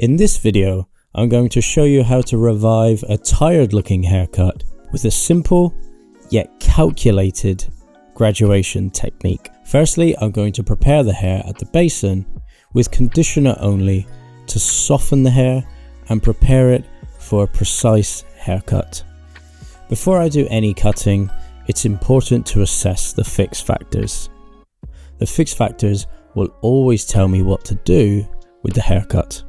In this video, I'm going to show you how to revive a tired looking haircut with a simple yet calculated graduation technique. Firstly, I'm going to prepare the hair at the basin with conditioner only to soften the hair and prepare it for a precise haircut. Before I do any cutting, it's important to assess the fix factors. The fix factors will always tell me what to do with the haircut.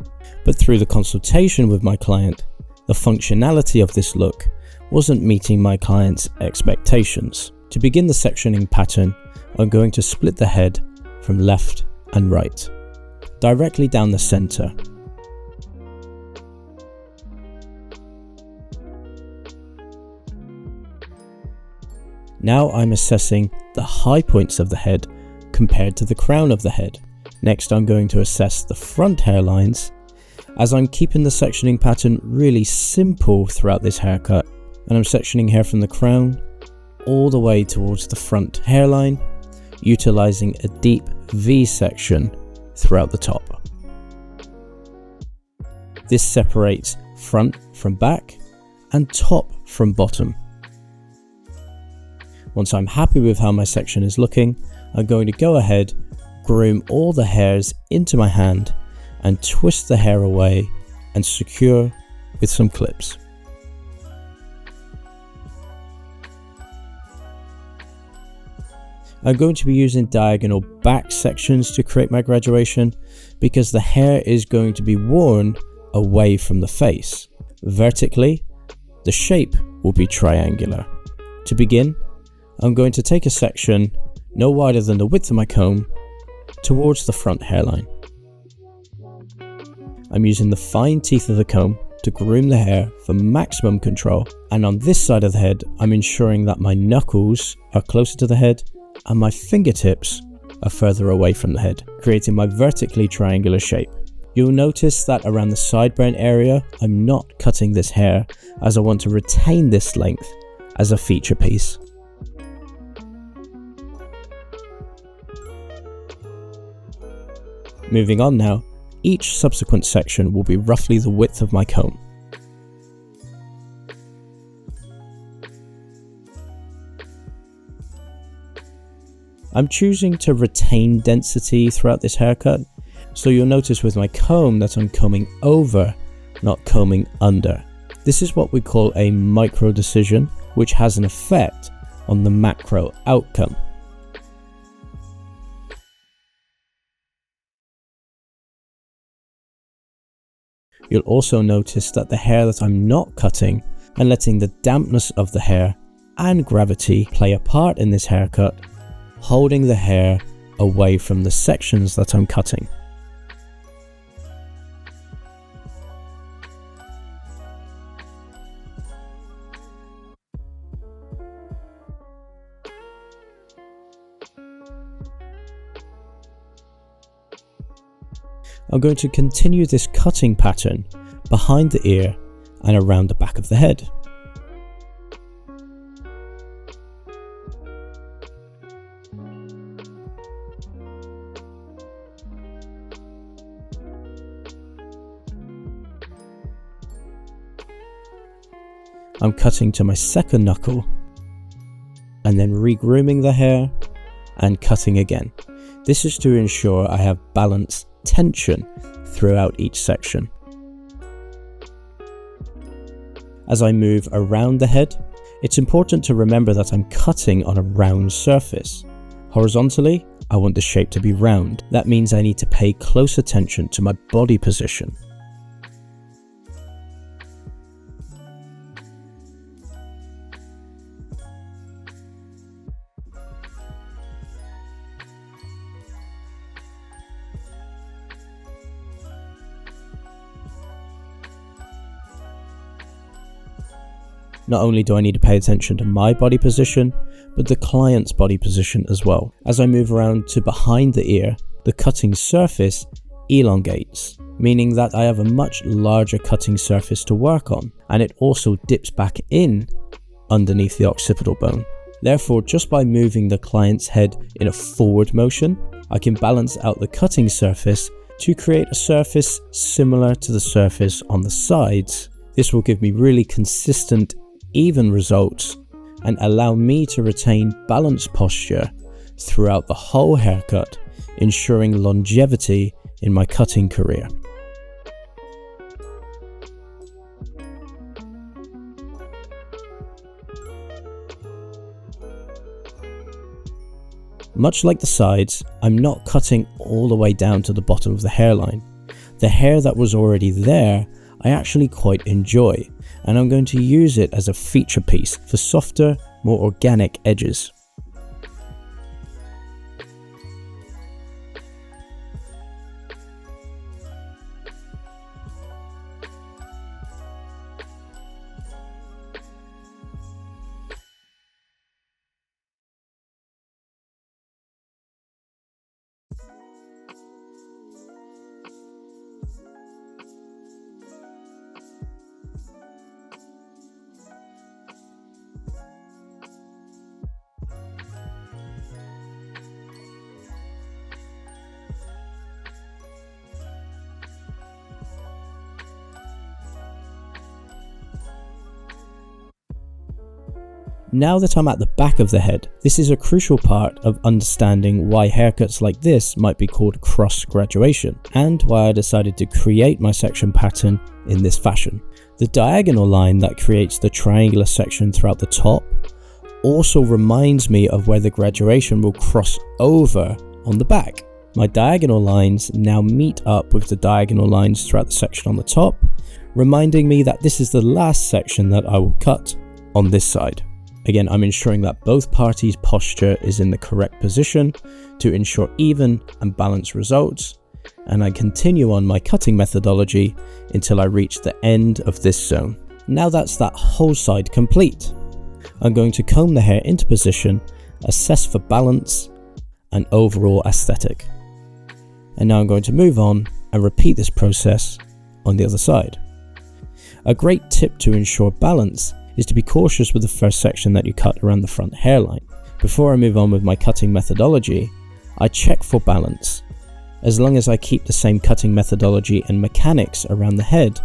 But through the consultation with my client, the functionality of this look wasn't meeting my client's expectations. To begin the sectioning pattern, I'm going to split the head from left and right, directly down the center. Now I'm assessing the high points of the head compared to the crown of the head. Next, I'm going to assess the front hairlines, as I'm keeping the sectioning pattern really simple throughout this haircut, and I'm sectioning hair from the crown all the way towards the front hairline, utilizing a deep V section throughout the top. This separates front from back and top from bottom. Once I'm happy with how my section is looking, I'm going to go ahead, groom all the hairs into my hand and twist the hair away and secure with some clips. I'm going to be using diagonal back sections to create my graduation because the hair is going to be worn away from the face. Vertically, the shape will be triangular. To begin, I'm going to take a section no wider than the width of my comb towards the front hairline. I'm using the fine teeth of the comb to groom the hair for maximum control, and on this side of the head I'm ensuring that my knuckles are closer to the head and my fingertips are further away from the head, creating my vertically triangular shape. You'll notice that around the sideburn area I'm not cutting this hair, as I want to retain this length as a feature piece. Moving on now, each subsequent section will be roughly the width of my comb. I'm choosing to retain density throughout this haircut, so you'll notice with my comb that I'm combing over, not combing under. This is what we call a micro decision, which has an effect on the macro outcome. You'll also notice that the hair that I'm not cutting and letting the dampness of the hair and gravity play a part in this haircut, holding the hair away from the sections that I'm cutting. I'm going to continue this cutting pattern behind the ear and around the back of the head. I'm cutting to my second knuckle and then re-grooming the hair and cutting again. This is to ensure I have balanced tension throughout each section. As I move around the head, it's important to remember that I'm cutting on a round surface. Horizontally, I want the shape to be round. That means I need to pay close attention to my body position. Not only do I need to pay attention to my body position, but the client's body position as well. As I move around to behind the ear, the cutting surface elongates, meaning that I have a much larger cutting surface to work on, and it also dips back in underneath the occipital bone. Therefore, just by moving the client's head in a forward motion, I can balance out the cutting surface to create a surface similar to the surface on the sides. This will give me really consistent, even results and allow me to retain balanced posture throughout the whole haircut, ensuring longevity in my cutting career. Much like the sides, I'm not cutting all the way down to the bottom of the hairline. The hair that was already there, I actually quite enjoy, and I'm going to use it as a feature piece for softer, more organic edges. Now that I'm at the back of the head, this is a crucial part of understanding why haircuts like this might be called cross graduation, and why I decided to create my section pattern in this fashion. The diagonal line that creates the triangular section throughout the top also reminds me of where the graduation will cross over on the back. My diagonal lines now meet up with the diagonal lines throughout the section on the top, reminding me that this is the last section that I will cut on this side. Again, I'm ensuring that both parties' posture is in the correct position to ensure even and balanced results, and I continue on my cutting methodology until I reach the end of this zone. Now that's that whole side complete. I'm going to comb the hair into position, assess for balance and overall aesthetic. And now I'm going to move on and repeat this process on the other side. A great tip to ensure balance is to be cautious with the first section that you cut around the front hairline. Before I move on with my cutting methodology, I check for balance. As long as I keep the same cutting methodology and mechanics around the head,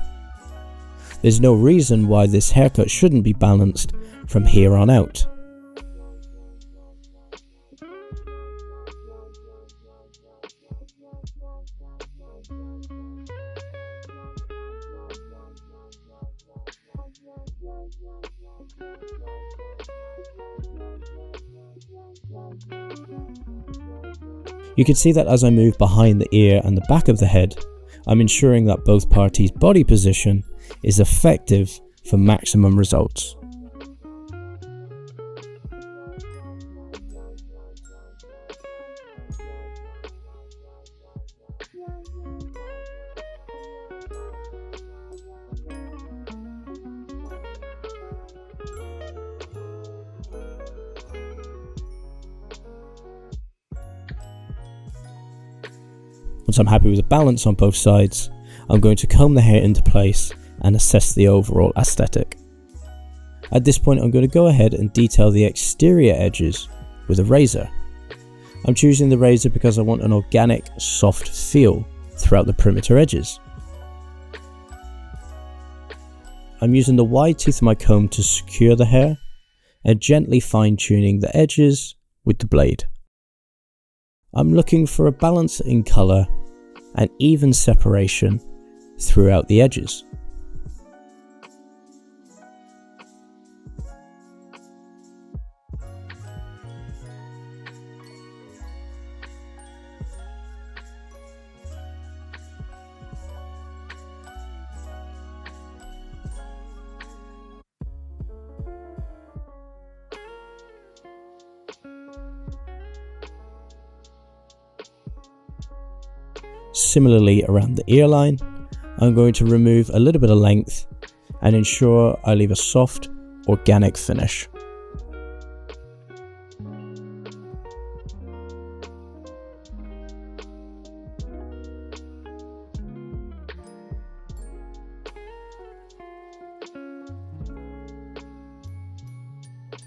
there's no reason why this haircut shouldn't be balanced from here on out. You can see that as I move behind the ear and the back of the head, I'm ensuring that both parties' body position is effective for maximum results. Once I'm happy with the balance on both sides, I'm going to comb the hair into place and assess the overall aesthetic. At this point, I'm going to go ahead and detail the exterior edges with a razor. I'm choosing the razor because I want an organic, soft feel throughout the perimeter edges. I'm using the wide tooth of my comb to secure the hair and gently fine-tuning the edges with the blade. I'm looking for a balance in colour and even separation throughout the edges. Similarly, around the ear line, I'm going to remove a little bit of length and ensure I leave a soft, organic finish.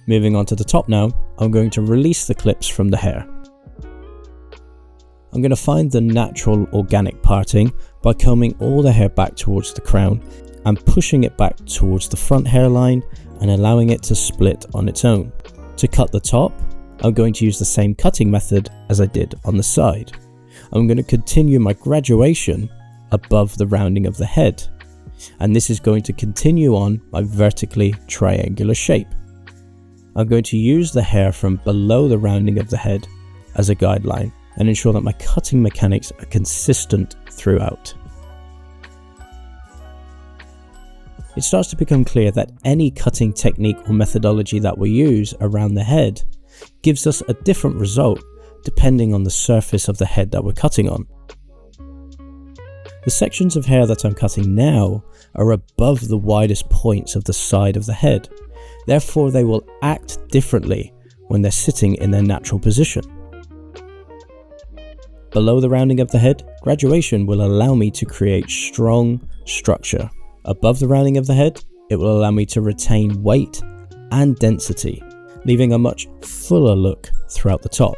Moving on to the top now, I'm going to release the clips from the hair. I'm going to find the natural organic parting by combing all the hair back towards the crown and pushing it back towards the front hairline and allowing it to split on its own. To cut the top, I'm going to use the same cutting method as I did on the side. I'm going to continue my graduation above the rounding of the head, and this is going to continue on my vertically triangular shape. I'm going to use the hair from below the rounding of the head as a guideline and ensure that my cutting mechanics are consistent throughout. It starts to become clear that any cutting technique or methodology that we use around the head gives us a different result depending on the surface of the head that we're cutting on. The sections of hair that I'm cutting now are above the widest points of the side of the head, therefore they will act differently when they're sitting in their natural position. Below the rounding of the head, graduation will allow me to create strong structure. Above the rounding of the head, it will allow me to retain weight and density, leaving a much fuller look throughout the top.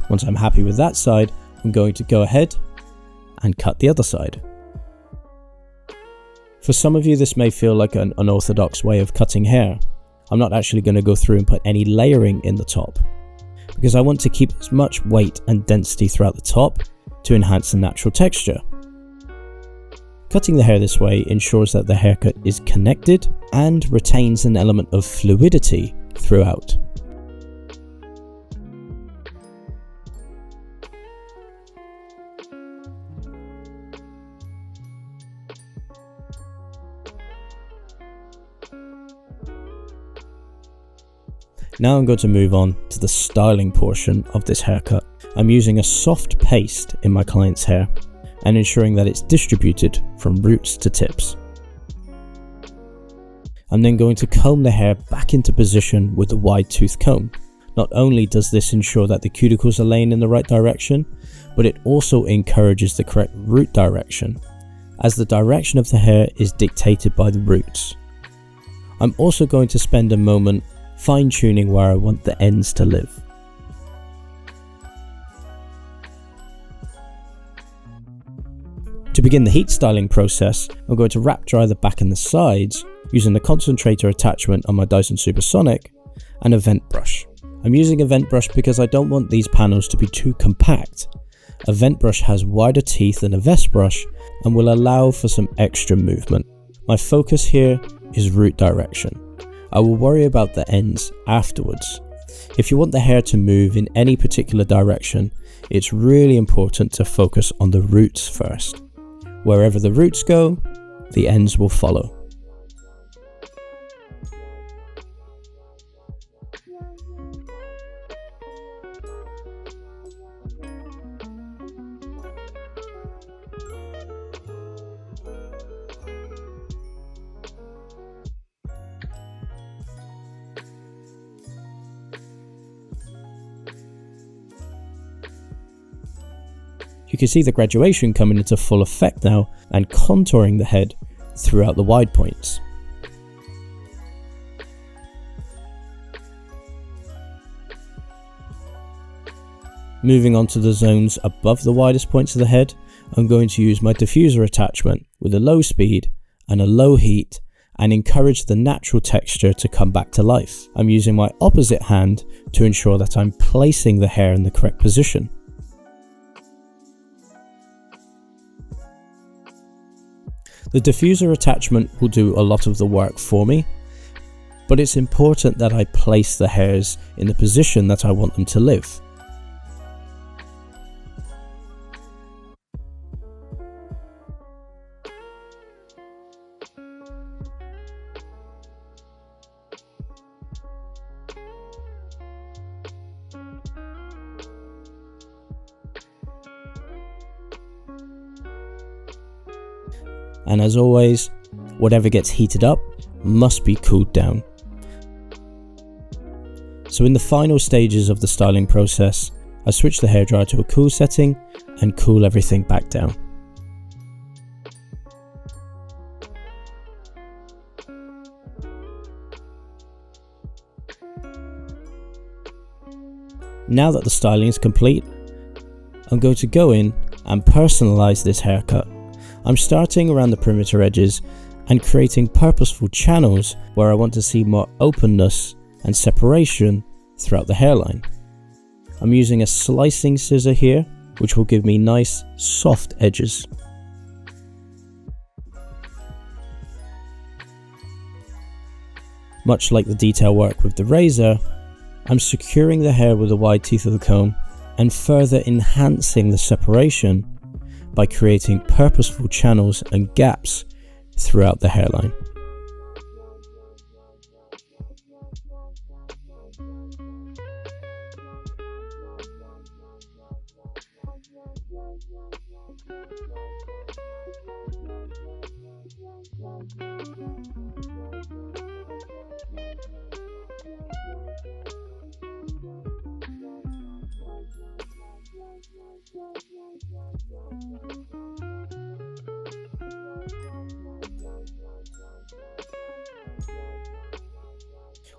Once I'm happy with that side, I'm going to go ahead and cut the other side. For some of you, this may feel like an unorthodox way of cutting hair. I'm not actually going to go through and put any layering in the top, because I want to keep as much weight and density throughout the top to enhance the natural texture. Cutting the hair this way ensures that the haircut is connected and retains an element of fluidity throughout. Now I'm going to move on to the styling portion of this haircut. I'm using a soft paste in my client's hair and ensuring that it's distributed from roots to tips. I'm then going to comb the hair back into position with a wide tooth comb. Not only does this ensure that the cuticles are laying in the right direction, but it also encourages the correct root direction, as the direction of the hair is dictated by the roots. I'm also going to spend a moment fine-tuning where I want the ends to live. To begin the heat styling process, I'm going to wrap dry the back and the sides using the concentrator attachment on my Dyson Supersonic and a vent brush. I'm using a vent brush because I don't want these panels to be too compact. A vent brush has wider teeth than a vest brush and will allow for some extra movement. My focus here is root direction. I will worry about the ends afterwards. If you want the hair to move in any particular direction, it's really important to focus on the roots first. Wherever the roots go, the ends will follow. You can see the graduation coming into full effect now and contouring the head throughout the wide points. Moving on to the zones above the widest points of the head, I'm going to use my diffuser attachment with a low speed and a low heat and encourage the natural texture to come back to life. I'm using my opposite hand to ensure that I'm placing the hair in the correct position. The diffuser attachment will do a lot of the work for me, but it's important that I place the hairs in the position that I want them to live. And as always, whatever gets heated up must be cooled down. So in the final stages of the styling process, I switch the hairdryer to a cool setting and cool everything back down. Now that the styling is complete, I'm going to go in and personalize this haircut. I'm starting around the perimeter edges and creating purposeful channels where I want to see more openness and separation throughout the hairline. I'm using a slicing scissor here, which will give me nice soft edges. Much like the detail work with the razor, I'm securing the hair with the wide teeth of the comb and further enhancing the separation by creating purposeful channels and gaps throughout the hairline.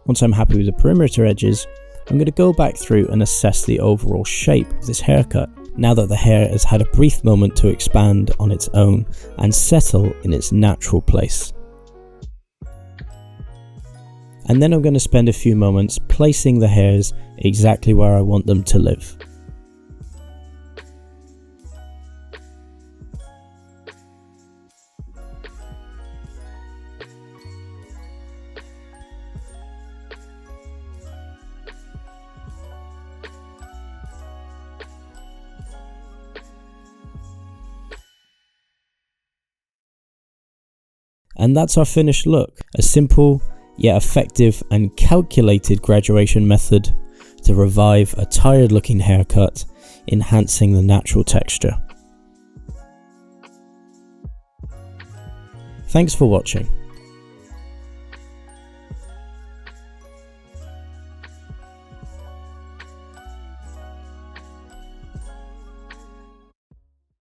Once I'm happy with the perimeter edges, I'm going to go back through and assess the overall shape of this haircut, now that the hair has had a brief moment to expand on its own and settle in its natural place. And then I'm going to spend a few moments placing the hairs exactly where I want them to live. And that's our finished look, a simple yet effective and calculated graduation method to revive a tired looking haircut, enhancing the natural texture. Thanks for watching.